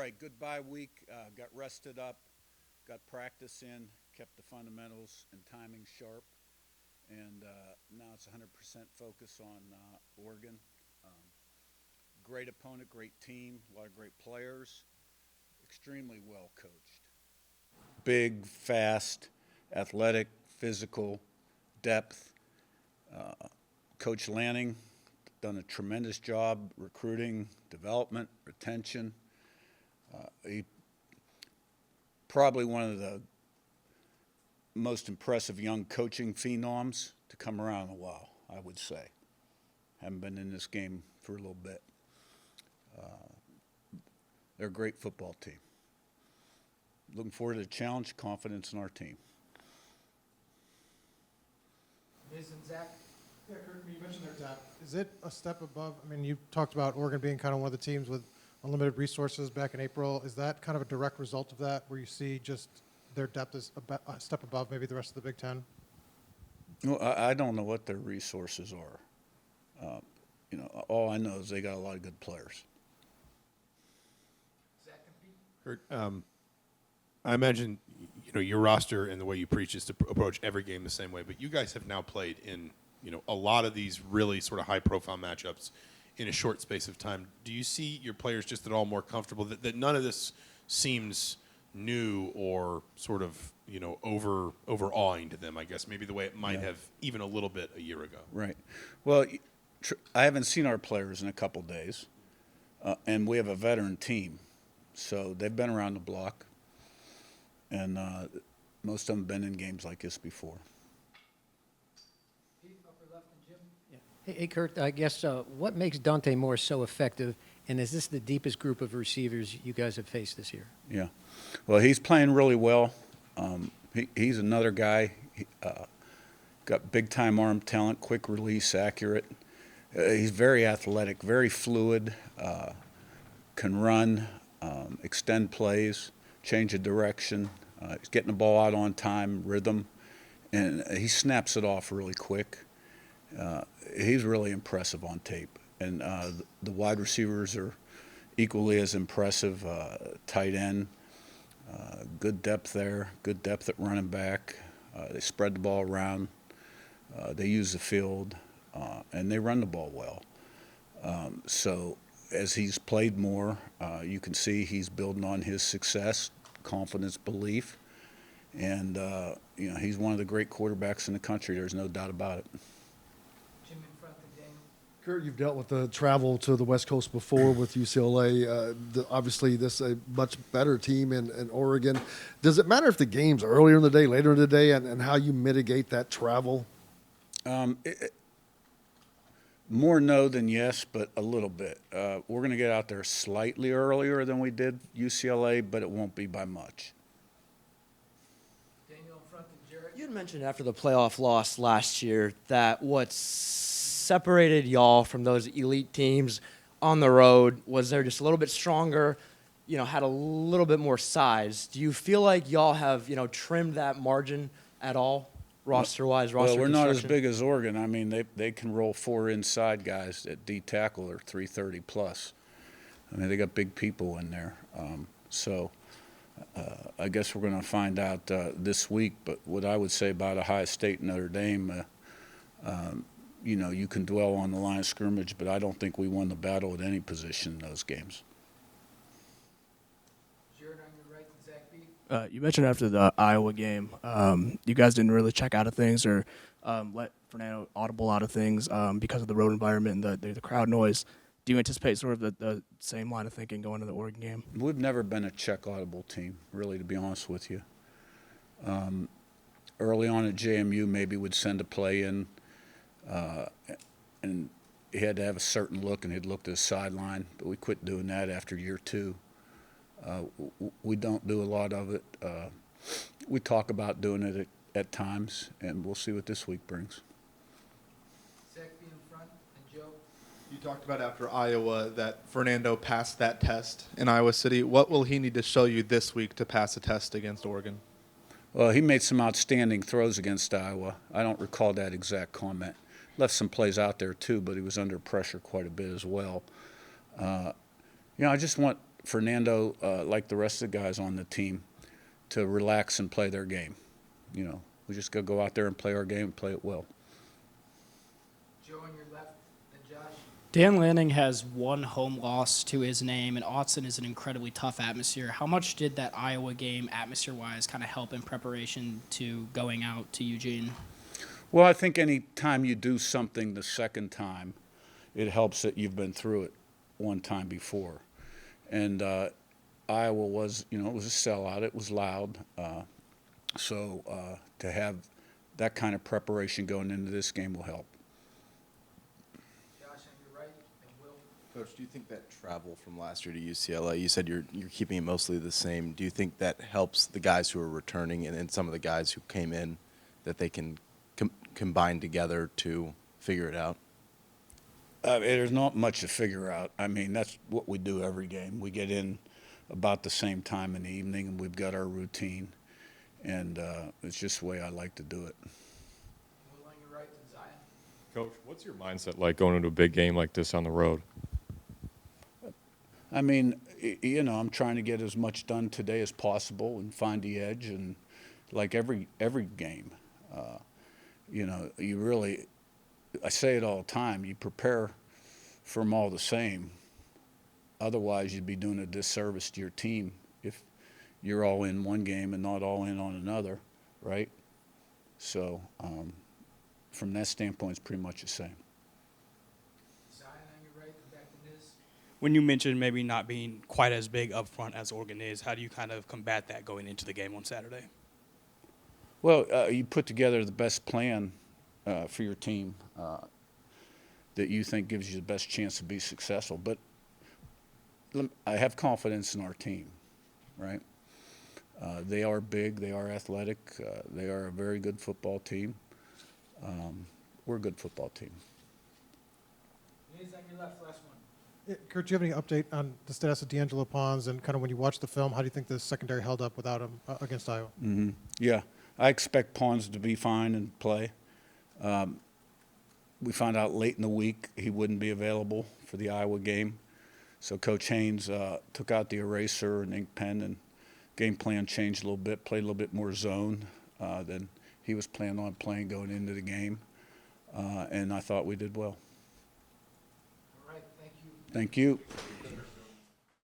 right. Good bye week. Got rested up, got practice in, kept the fundamentals and timing sharp, and now it's 100% focus on Oregon. Um, Great opponent, great team, a lot of great players, extremely well coached. Big, fast, athletic, physical, depth. Coach Lanning done a tremendous job recruiting, development, retention. He probably one of the most impressive young coaching phenoms to come around in a while, I would say. Haven't been in this game for a little bit. They're a great football team. Looking forward to the challenge, confidence in our team. Mason, Zach? Yeah, Curt, you mentioned their depth. Is it a step above? I mean, you talked about Oregon being kind of one of the teams with unlimited resources back in April. Is that kind of a direct result of that, where you see just their depth is a step above maybe the rest of the Big Ten? Well, I don't know what their resources are. All I know is they got a lot of good players. Zach and Pete? Curt, I imagine your roster and the way you preach is to approach every game the same way. But you guys have now played in a lot of these really sort of high-profile matchups in a short space of time. Do you see your players just at all more comfortable that none of this seems new or sort of overawing to them? I guess maybe the way it might have even a little bit a year ago. Right. Well, I haven't seen our players in a couple days, and we have a veteran team, so they've been around the block, and most of them have been in games like this before. Pete, upper left, and Jim? Yeah. Hey, Curt, I guess what makes Dante Moore so effective, and is this the deepest group of receivers you guys have faced this year? Yeah. Well, he's playing really well. He's another guy. Got big-time arm talent, quick release, accurate. He's very athletic, very fluid, can run, extend plays, change of direction. He's getting the ball out on time, rhythm, and he snaps it off really quick. He's really impressive on tape. And the wide receivers are equally as impressive. Tight end, good depth there, good depth at running back. They spread the ball around. They use the field, and they run the ball well. So as he's played more, you can see he's building on his success, confidence, belief. And, he's one of the great quarterbacks in the country. There's no doubt about it. Jim in front, and Daniel? Curt, you've dealt with the travel to the West Coast before with UCLA. Obviously, this is a much better team in Oregon. Does it matter if the game's earlier in the day, later in the day, and how you mitigate that travel? More no than yes, but a little bit. We're going to get out there slightly earlier than we did UCLA, but it won't be by much. Daniel in front, and Jarrett? You had mentioned after the playoff loss last year that what separated y'all from those elite teams on the road was they're just a little bit stronger, had a little bit more size. Do you feel like y'all have, trimmed that margin at all, roster-wise, roster Well, we're not as construction? big as Oregon. I mean, they can roll 4 inside guys at D tackle or 330 plus. I mean, they got big people in there. I guess we're going to find out this week. But what I would say about Ohio State and Notre Dame, you can dwell on the line of scrimmage, but I don't think we won the battle at any position in those games. Jarrett on your right, and Zach B? You mentioned after the Iowa game, you guys didn't really check out of things or let Fernando audible out of things because of the road environment and the crowd noise. Do you anticipate sort of the same line of thinking going to the Oregon game? We've never been a check audible team, really, to be honest with you. Early on at JMU, maybe we'd send a play in, and he had to have a certain look, and he'd look to the sideline, but we quit doing that after year 2. We don't do a lot of it. We talk about doing it at times, and we'll see what this week brings. Zach B in front, and Joe? You talked about after Iowa that Fernando passed that test in Iowa City. What will he need to show you this week to pass a test against Oregon? Well, he made some outstanding throws against Iowa. I don't recall that exact comment. Left some plays out there too, but he was under pressure quite a bit as well. I just want Fernando, like the rest of the guys on the team, to relax and play their game. You know, we just got to go out there and play our game and play it well. Joe on your left, then Josh. Dan Lanning has one home loss to his name, and Autzen is an incredibly tough atmosphere. How much did that Iowa game, atmosphere-wise, kind of help in preparation to going out to Eugene? Well, I think any time you do something the second time, it helps that you've been through it one time before. And Iowa was, you know, it was a sellout. It was loud. So to have that kind of preparation going into this game will help. Josh on your right, and Will. Coach, do you think that travel from last year to UCLA, you said you're keeping it mostly the same. Do you think that helps the guys who are returning and some of the guys who came in, that they can combine together to figure it out? There's not much to figure out. I mean, that's what we do every game. We get in about the same time in the evening, and we've got our routine. And it's just the way I like to do it. Will on your right, then Zion. Coach, what's your mindset like going into a big game like this on the road? I mean, you know, I'm trying to get as much done today as possible and find the edge. And like every game, you know, you really, I say it all the time, you prepare for them all the same. Otherwise, you'd be doing a disservice to your team if you're all in one game and not all in on another, right? So from that standpoint, it's pretty much the same. Zion on your right, and back to Niz. When you mentioned maybe not being quite as big up front as Oregon is, how do you kind of combat that going into the game on Saturday? Well, you put together the best plan for your team that you think gives you the best chance to be successful. But I have confidence in our team, right? They are big, they are athletic, they are a very good football team. We're a good football team. Niz on your left, last one. Yeah, Curt, do you have any update on the status of D'Angelo Pons, and kind of when you watch the film, how do you think the secondary held up without him against Iowa? Mm-hmm. Yeah, I expect Pons to be fine and play. We found out late in the week he wouldn't be available for the Iowa game. So Coach Haynes took out the eraser and ink pen, and game plan changed a little bit, played a little bit more zone than he was planning on playing going into the game. And I thought we did well. All right, thank you. Thank you.